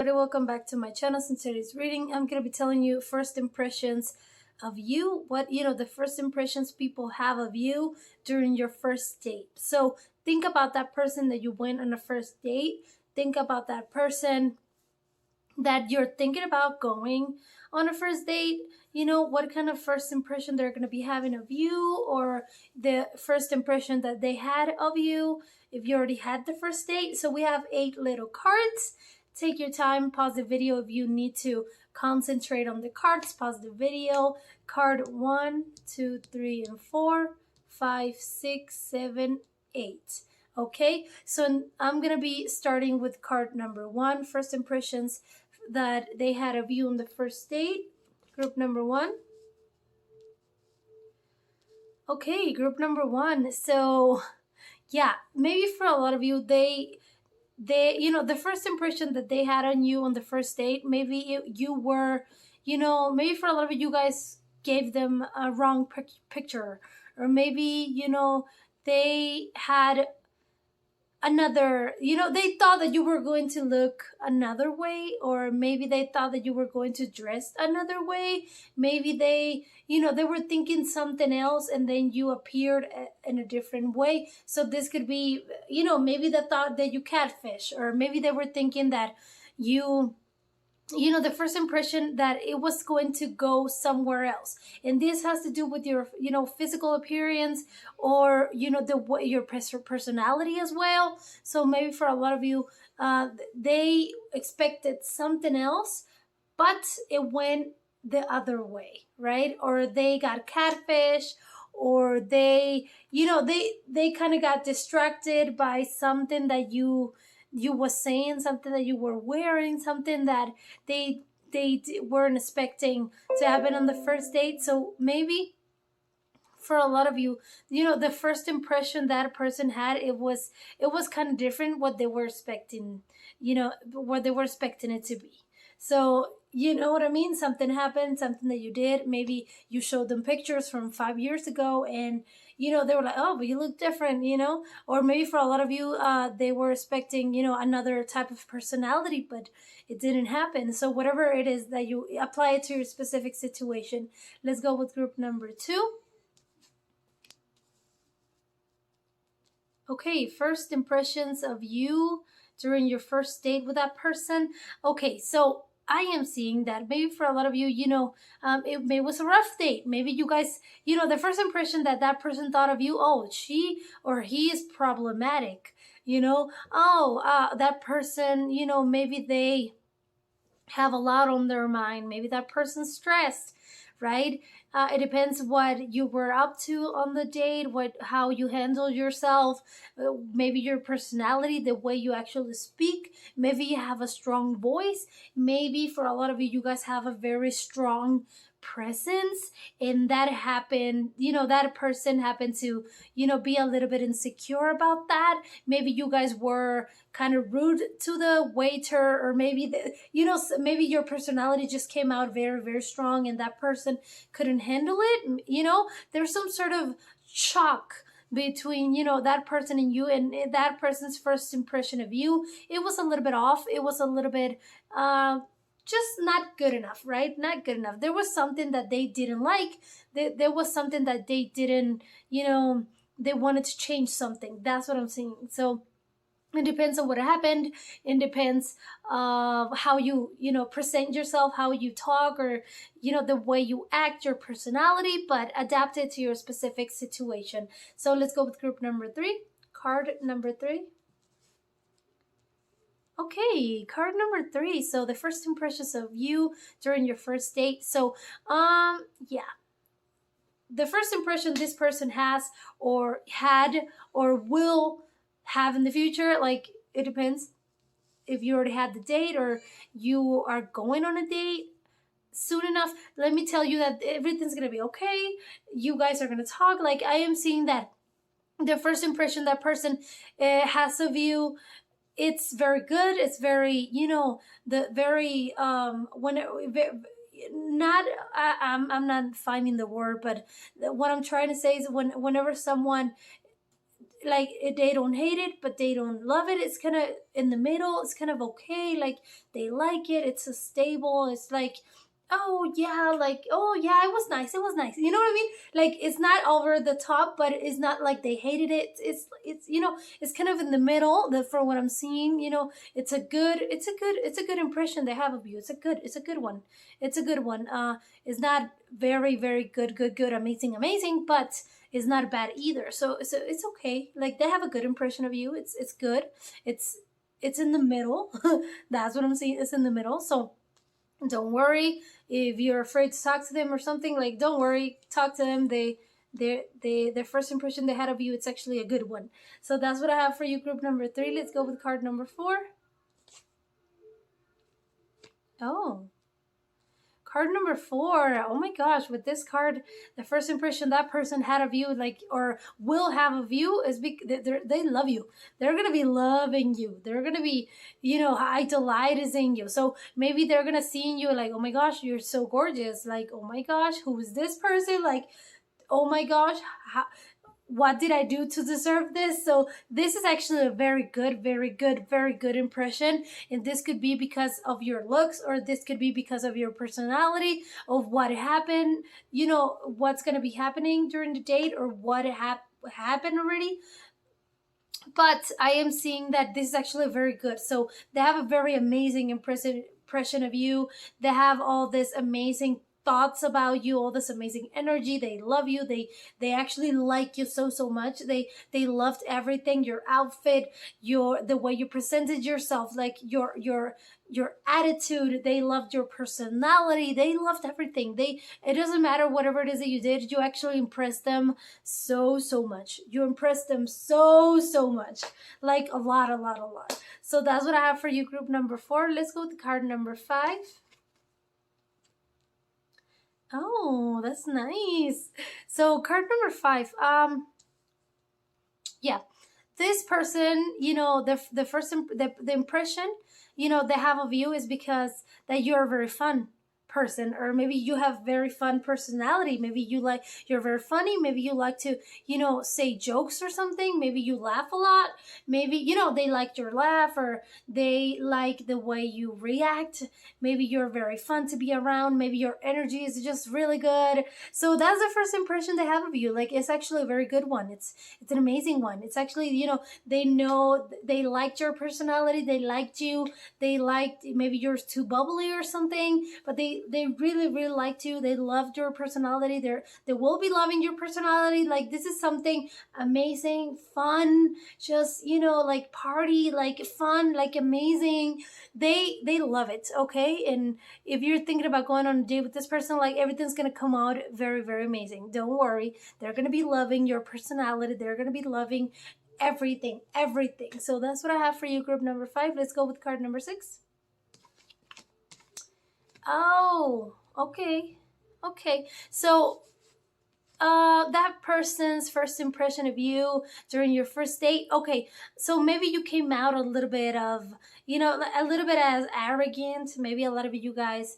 Welcome back to my channel. In today's reading, I'm going to be telling you first impressions of you, the first impressions people have of you during your first date. So think about that person that you went on a first date. Think about that person that you're thinking about going on a first date. What kind of first impression they're going to be having of you, or the first impression that they had of you if you already had the first date. So we have 8 little cards. Take your time, pause the video if you need to concentrate on the cards. Pause the video. Card 1, 2, 3, and 4, 5, 6, 7, 8. Okay, so I'm gonna be starting with card number 1, first impressions that they had of you on the first date. Group number 1. Okay, group number 1. So yeah, maybe for a lot of you, they the first impression that they had on you on the first date, maybe you were, maybe for a lot of you guys gave them a wrong picture, or maybe they had another, they thought that you were going to look another way, or maybe they thought that you were going to dress another way. Maybe they were thinking something else, and then you appeared in a different way. So this could be, maybe they thought that you catfish, or maybe they were thinking that the first impression that it was going to go somewhere else. And this has to do with your, physical appearance, or, your personality as well. So maybe for a lot of you, they expected something else, but it went the other way, right? Or they got catfish, or they kind of got distracted by something that you was saying, something that you were wearing, something that they weren't expecting to happen on the first date. So maybe for a lot of you, the first impression that person had, it was kind of different what they were expecting, what they were expecting it to be. So you know what I mean? Something happened, something that you did. Maybe you showed them pictures from 5 years ago, and they were like, oh, but you look different, or maybe for a lot of you, they were expecting, another type of personality, but it didn't happen. So whatever it is that you apply it to your specific situation. Let's go with group number 2. Okay, first impressions of you during your first date with that person. Okay, so I am seeing that maybe for a lot of you, it was a rough date. Maybe you guys, the first impression that person thought of you, oh, she or he is problematic, that person, maybe they have a lot on their mind. Maybe that person's stressed, right? It depends what you were up to on the date, how you handle yourself, maybe your personality, the way you actually speak. Maybe you have a strong voice. Maybe for a lot of you, you guys have a very strong presence, and that happened, that person happened to, be a little bit insecure about that. Maybe you guys were kind of rude to the waiter, or maybe maybe your personality just came out very, very strong, and that person couldn't handle it. There's some sort of shock between that person and you, and that person's first impression of you, it was a little bit off. It was a little bit just not good enough, right? Not good enough. There was something that they didn't like. There was something that they didn't, they wanted to change something. That's what I'm saying. So it depends on what happened. It depends how you present yourself, how you talk, or the way you act, your personality, but adapt it to your specific situation. So let's go with group number 3. Card number 3. Okay, card number 3. So the first impressions of you during your first date. So yeah, the first impression this person has, or had, or will have in the future, like, it depends if you already had the date, or you are going on a date soon enough. Let me tell you that everything's gonna be okay. You guys are gonna talk. Like, I am seeing that the first impression that person has of you, it's very good. It's very, the very when it, not I'm not finding the word, but what I'm trying to say is whenever someone like they don't hate it, but they don't love it. It's kind of in the middle. It's kind of okay. Like they like it. It's a stable. It's like, oh yeah, like, oh yeah, it was nice. It was nice. You know what I mean? Like it's not over the top, but it's not like they hated it. It's it's kind of in the middle. That for what I'm seeing, it's a good impression they have of you. It's a good one. It's a good one. It's not very very good, amazing, but it's not bad either. So it's okay. Like they have a good impression of you. It's good. It's it's in the middle. That's what I'm saying. It's in the middle. So don't worry if you're afraid to talk to them or something. Like don't worry, talk to them. Their first impression they had of you, it's actually a good one. So that's what I have for you, group number 3. Let's go with card number 4. Oh, card number 4. Oh my gosh, with this card, the first impression that person had of you, like, or will have of you, is they love you. They're gonna be loving you. They're gonna be, idolizing you. So maybe they're gonna see in you like, oh my gosh, you're so gorgeous. Like, oh my gosh, who is this person? Like, oh my gosh, what did I do to deserve this? So this is actually a very good impression. And this could be because of your looks, or this could be because of your personality, of what happened, what's going to be happening during the date, or what happened already. But I am seeing that this is actually very good. So they have a very amazing impression of you. They have all this amazing thoughts about you, all this amazing energy. They love you. They actually like you so much. They loved everything, your outfit, the way you presented yourself, like your attitude. They loved your personality. They loved everything. It doesn't matter whatever it is that you did, you actually impressed them so much. You impressed them so much. Like a lot. So that's what I have for you, group number 4. Let's go to card number 5. Oh, that's nice. So card number 5. Yeah, this person, the first the impression, they have of you is because that you're very fun person, or maybe you have very fun personality. Maybe you're very funny. Maybe you like to say jokes or something. Maybe you laugh a lot. Maybe they like your laugh, or they like the way you react. Maybe you're very fun to be around. Maybe your energy is just really good. So that's the first impression they have of you. Like it's actually a very good one. It's an amazing one. It's actually, they know, they liked your personality. They liked you. They liked, maybe you're too bubbly or something, but they really liked you. They loved your personality. They will be loving your personality. Like this is something amazing, fun, just like party, like fun, like amazing. They love it. Okay, and if you're thinking about going on a date with this person, like everything's gonna come out very amazing. Don't worry, they're gonna be loving your personality. They're gonna be loving everything. So that's what I have for you, group number 5. Let's go with card number 6. Oh, okay. So that person's first impression of you during your first date. Okay, so maybe you came out a little bit of, a little bit as arrogant. Maybe a lot of you guys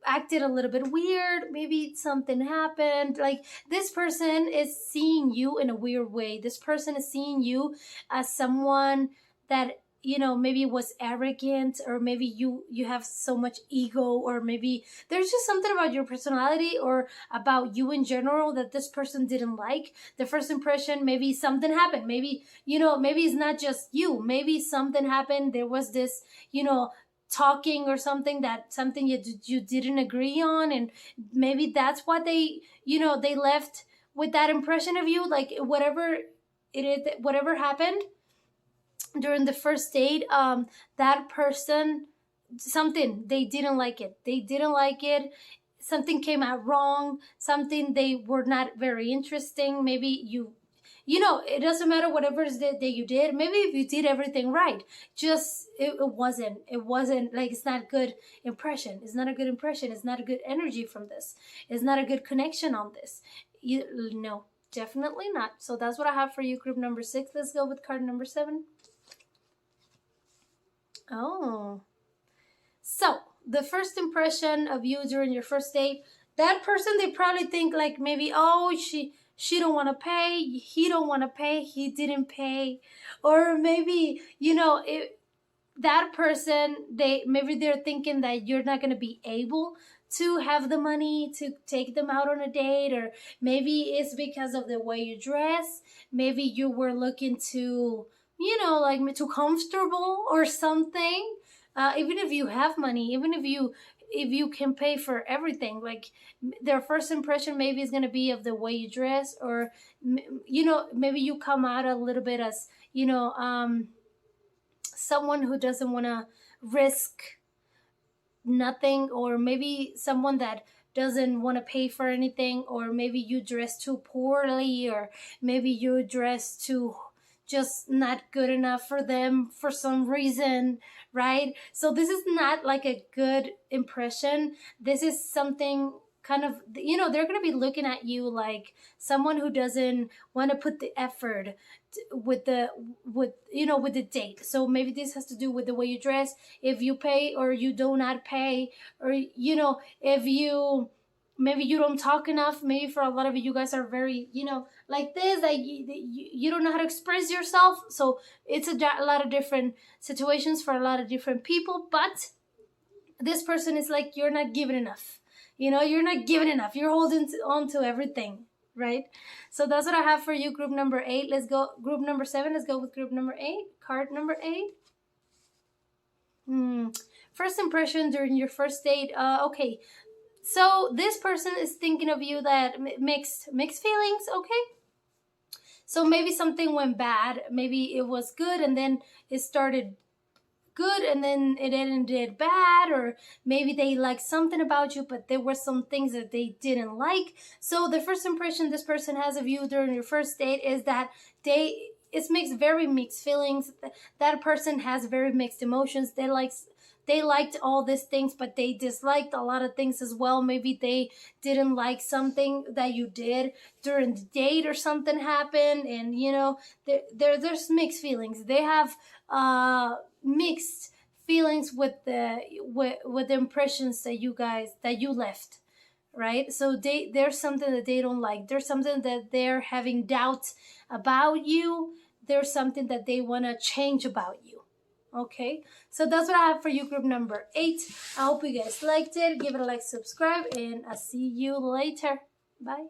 acted a little bit weird. Maybe something happened. Like this person is seeing you in a weird way. This person is seeing you as someone that maybe was arrogant, or maybe you have so much ego, or maybe there's just something about your personality or about you in general that this person didn't like. The first impression, maybe something happened. Maybe maybe it's not just you. Maybe something happened. There was this talking or something you didn't agree on, and maybe that's what they they left with that impression of you. Like whatever it is, whatever happened during the first date, that person, something, they didn't like it. Something came out wrong. Something, they were not very interesting. Maybe it doesn't matter whatever it is that you did. Maybe if you did everything right, just it wasn't like, it's not good impression. It's not a good impression. It's not a good energy from this. It's not a good connection on this. No, definitely not. So that's what I have for you, group number 6. Let's go with card number 7. Oh, so the first impression of you during your first date, that person, they probably think like maybe, oh, she don't want to pay, he don't want to pay, he didn't pay. Or maybe, that person, maybe they're thinking that you're not going to be able to have the money to take them out on a date. Or maybe it's because of the way you dress. Maybe you were looking to, like too comfortable or something. Even if you have money, even if you can pay for everything, like their first impression maybe is going to be of the way you dress. Or maybe you come out a little bit as someone who doesn't want to risk nothing. Or maybe someone that doesn't want to pay for anything. Or maybe you dress too poorly. Or maybe you dress too just not good enough for them for some reason, right? So this is not like a good impression. This is something kind of, they're going to be looking at you like someone who doesn't want to put the effort with the date. So maybe this has to do with the way you dress, if you pay or you do not pay. Or if you maybe you don't talk enough. Maybe for a lot of you guys are very like this, that you don't know how to express yourself. So it's a lot of different situations for a lot of different people. But this person is like, you're not giving enough. You're not giving enough. You're holding on to everything, right? So that's what I have for you, group number 8. Let's go group number 7. Let's go with group number 8. Card number 8. First impression during your first date. Okay, so this person is thinking of you that mixed feelings. Okay, so maybe something went bad. Maybe it was good and then it started good and then it ended bad. Or maybe they liked something about you, but there were some things that they didn't like. So the first impression this person has of you during your first date is that it's very mixed feelings. That person has very mixed emotions. They liked all these things, but they disliked a lot of things as well. Maybe they didn't like something that you did during the date, or something happened, and there's mixed feelings. They have mixed feelings with the impressions that you left, right? So there's something that they don't like. There's something that they're having doubts about you. There's something that they want to change about you. Okay, so that's what I have for you, group number 8. I hope you guys liked it. Give it a like, subscribe, and I'll see you later. Bye.